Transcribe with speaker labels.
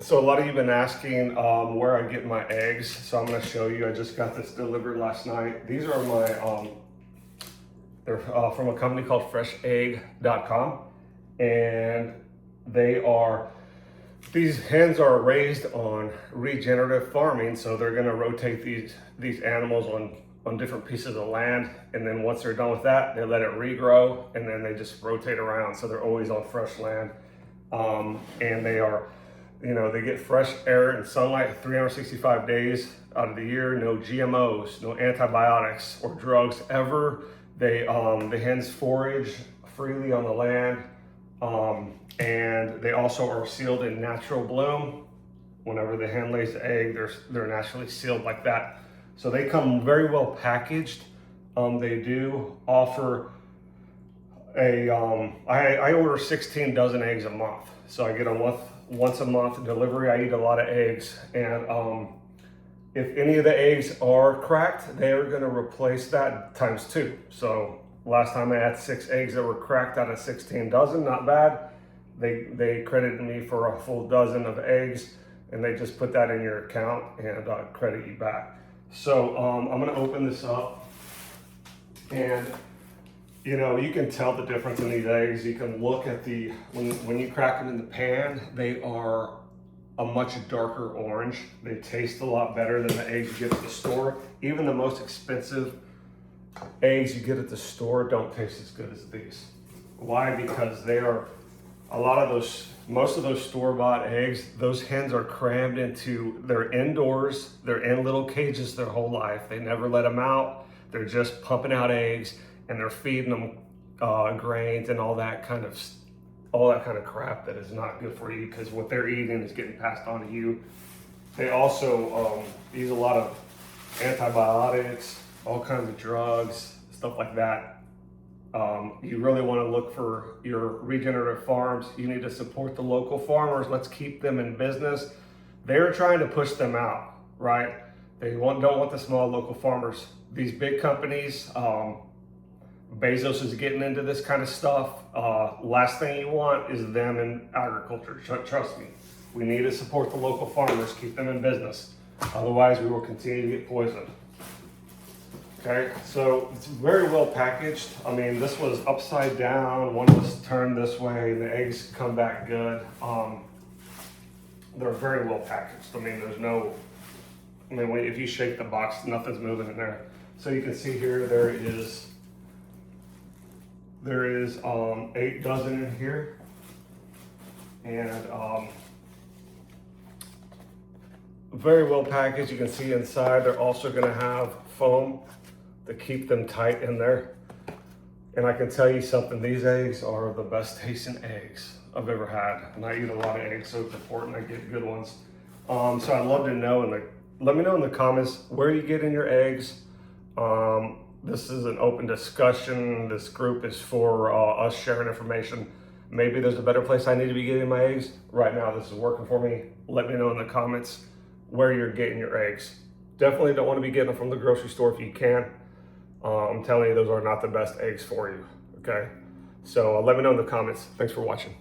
Speaker 1: So a lot of you have been asking where I get my eggs. So I'm going to show you. I just got this delivered last night. These are my, they're from a company called freshness.com. And these hens are raised on regenerative farming. So they're going to rotate these animals on different pieces of land. And then once they're done with that, they let it regrow and then they just rotate around. So they're always on fresh land. And they are, they get fresh air and sunlight 365 days out of the year. No GMOs, no antibiotics or drugs ever. The hens forage freely on the land. And they also are sealed in natural bloom. Whenever the hen lays the egg, they're naturally sealed like that. So they come very well packaged. They do offer I order 16 dozen eggs a month. So I get a once a month delivery. I eat a lot of eggs. And if any of the eggs are cracked, they are gonna replace that times 2. So last time I had 6 eggs that were cracked out of 16 dozen, not bad. They credited me for a full dozen of eggs and they just put that in your account and credit you back. So I'm gonna open this up and you can tell the difference in these eggs. You can look at when you crack them in the pan, they are a much darker orange. They taste a lot better than the eggs you get at the store. Even the most expensive eggs you get at the store don't taste as good as these. Why? Because most of those store-bought eggs, those hens are crammed they're indoors, they're in little cages their whole life. They never let them out. They're just pumping out eggs and they're feeding them grains and all that kind of crap that is not good for you, because what they're eating is getting passed on to you. They also use a lot of antibiotics, all kinds of drugs, stuff like that. You really want to look for your regenerative farms. You need to support the local farmers. Let's keep them in business. They're trying to push them out, right? They don't want the small local farmers. These big companies, Bezos is getting into this kind of stuff. Last thing you want is them in agriculture. Trust me. We need to support the local farmers, keep them in business. Otherwise, we will continue to get poisoned. Okay, so it's very well packaged. I mean, this was upside down, one was turned this way, the eggs come back good. They're very well packaged. I mean, if you shake the box, nothing's moving in there. So you can see here, there is 8 dozen in here. And very well packaged. You can see inside, they're also gonna have foam to keep them tight in there. And I can tell you something, these eggs are the best tasting eggs I've ever had. And I eat a lot of eggs, so it's important I get good ones. So I'd love to know, let me know in the comments where you get in your eggs. This is an open discussion. This group is for us sharing information. Maybe there's a better place I need to be getting my eggs. Right now, this is working for me. Let me know in the comments where you're getting your eggs. Definitely don't want to be getting them from the grocery store if you can. I'm telling you, those are not the best eggs for you, okay? So let me know in the comments. Thanks for watching.